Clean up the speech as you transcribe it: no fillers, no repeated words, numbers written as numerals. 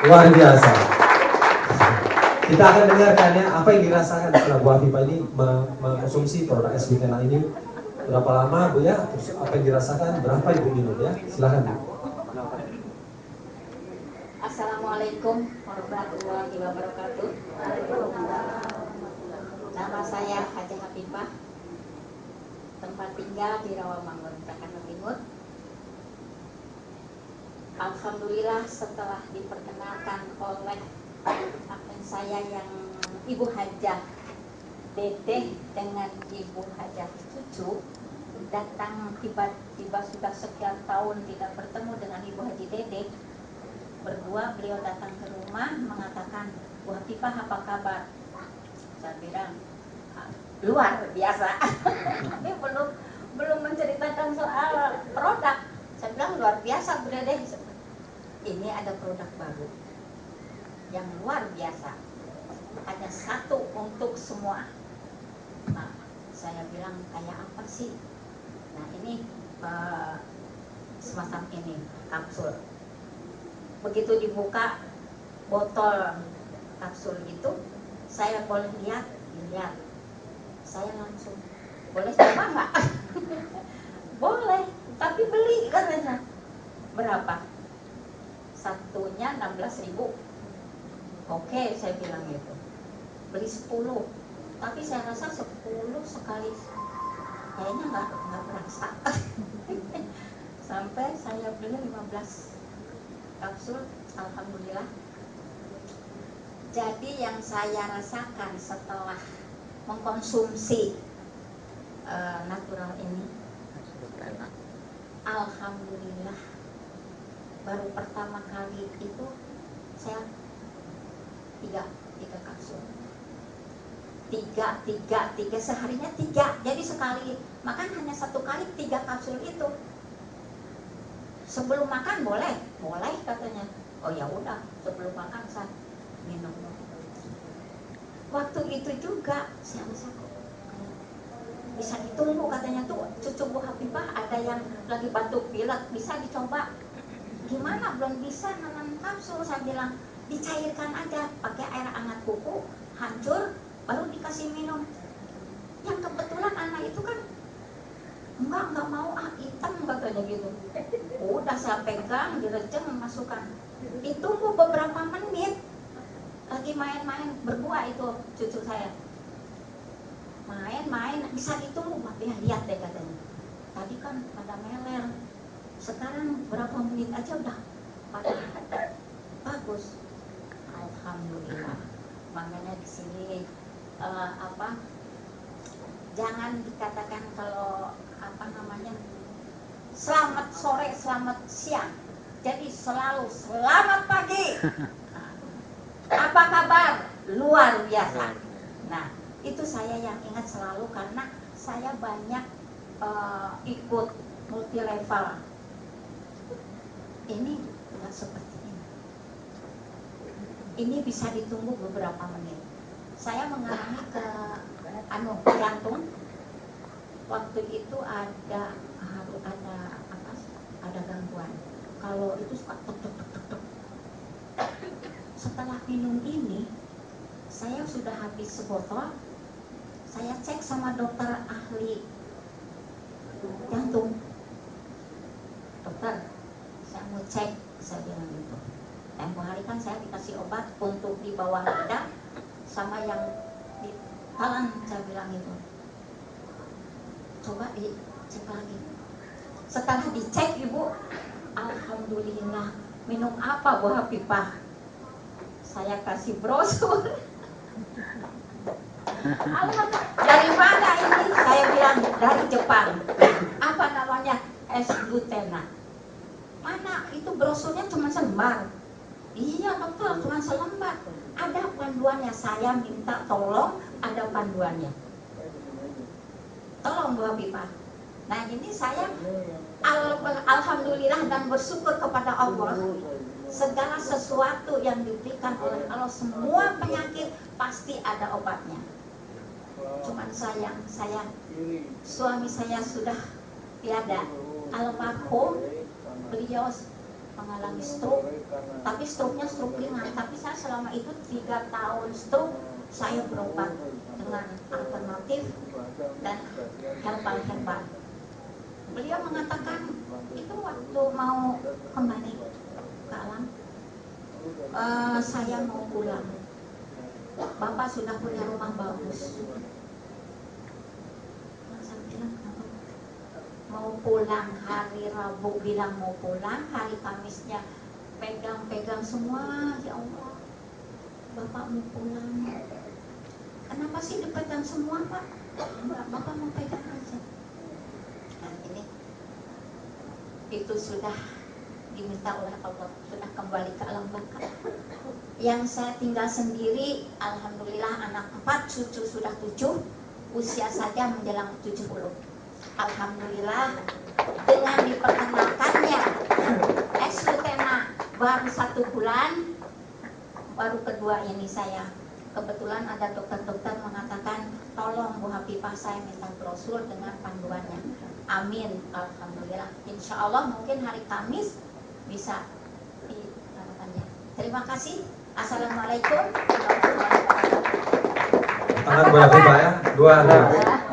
Luar biasa. Kita akan dengarkan ya apa yang dirasakan setelah Bu Afifah ini mengkonsumsi produk es Butena ini. Berapa lama Bu ya? Terus apa yang dirasakan? Berapa Ibu minum ya? Silakan Bu. Assalamualaikum warahmatullahi wabarakatuh. Nama saya Hajah Hafifah. Tempat tinggal di Rawamangun, Jakarta Timur. Alhamdulillah setelah diperkenalkan oleh abang saya yang Ibu Hajah Dedeh dengan Ibu Hajah Cucu datang tiba-tiba sudah sekian tahun tidak bertemu dengan Ibu Haji Dedeh. Berdua beliau datang ke rumah mengatakan, Bu Hafifah apa kabar? Saya bilang luar biasa. Tapi belum menceritakan soal produk. Saya bilang luar biasa Bu Dedeh. Ini ada produk baru yang luar biasa. Ada satu untuk semua. Nah, saya bilang kayak apa sih? Nah ini semacam ini kapsul. Begitu dibuka botol kapsul itu, saya boleh lihat. Saya langsung, boleh coba nggak? Boleh, tapi beli katanya. Berapa? Satunya 16.000. Oke, saya bilang gitu. Beli 10. Tapi saya rasa 10 sekali kayaknya nggak berasa. Sampai saya beli 15 kapsul, alhamdulillah. Jadi yang saya rasakan setelah mengkonsumsi natural ini, alhamdulillah, baru pertama kali itu saya tiga kapsul, tiga seharinya 3. Jadi sekali makan hanya 1 kali 3 kapsul itu. Sebelum makan boleh katanya. Oh ya udah, sebelum makan saya minum. Waktu itu juga saya rasa kok bisa ditunggu katanya tuh cucu Bu Hafifah ada yang lagi batuk pilek, bisa dicoba. Gimana belum bisa nanam kapsul? Saya bilang dicairkan aja pakai air hangat kuku, hancur, baru dikasih minum. Yang kebetulan anak itu kan enggak mau, hitam katanya gitu. Udah saya pegang, direjeng, masukkan. Ditunggu beberapa menit, lagi main-main berdua itu cucu saya. Main, bisa ditunggu, tapi lihat deh katanya. Tadi kan pada meler, sekarang berapa menit aja udah pada bagus. Alhamdulillah. Makanya di sini jangan dikatakan kalau selamat sore, selamat siang. Jadi selalu selamat pagi. Apa kabar? Luar biasa. Nah, itu saya yang ingat selalu karena saya banyak ikut multi level. Ini tidak seperti ini. Ini bisa ditunggu beberapa menit. Saya mengalami ke jantung. Waktu itu ada gangguan. Kalau itu suka tek. Setelah minum ini, saya sudah habis sebotol. Saya cek sama dokter ahli jantung. Dokter, saya mau cek, saya bilang gitu. Tempo hari kan saya dikasih obat untuk di bawah dada sama yang di talan, saya bilang itu. Coba dicek lagi. Setelah dicek Ibu, alhamdulillah. Minum apa Bu Hafifah? Saya kasih brosur. Dari mana ini? Saya bilang dari Jepang. Apa namanya? Es Butena. Mana itu brosurnya cuma selembar. Iya dokter, cuma selembar. Ada panduannya. Saya minta tolong ada panduannya. Tolong Bu Hafifah. Nah ini saya alhamdulillah dan bersyukur kepada Allah. Segala sesuatu yang diberikan oleh Allah, semua penyakit pasti ada obatnya. Cuman sayang, suami saya sudah tiada, almarhum. Beliau mengalami stroke, tapi stroke-nya stroke ringan. Tapi saya selama itu 3 tahun stroke, saya berobat dengan alternatif dan herbal. Beliau mengatakan itu waktu mau kembali ke alam, saya mau pulang. Bapak sudah punya rumah bagus. Saya bilang, mau pulang hari Rabu bilang mau pulang, hari Kamisnya pegang-pegang semua, ya Allah, Bapak mau pulang. Kenapa sih dipegang semua, Pak? Enggak, Bapak mau pegang aja. Nah ini, itu sudah diminta oleh Allah, sudah kembali ke alam baka. Yang saya tinggal sendiri, alhamdulillah anak 4, cucu sudah 7, usia saja menjelang 70. Alhamdulillah dengan diperkenalkannya Lutena baru 1 bulan, baru kedua ini saya. Kebetulan ada dokter-dokter mengatakan, tolong Bu Hafifah saya minta brosur dengan panduannya. Amin, alhamdulillah. Insya Allah mungkin hari Kamis bisa dilakukannya. Terima kasih. Assalamualaikum warahmatullahi wabarakatuh. Tangan Bu Hafifah ya, 2.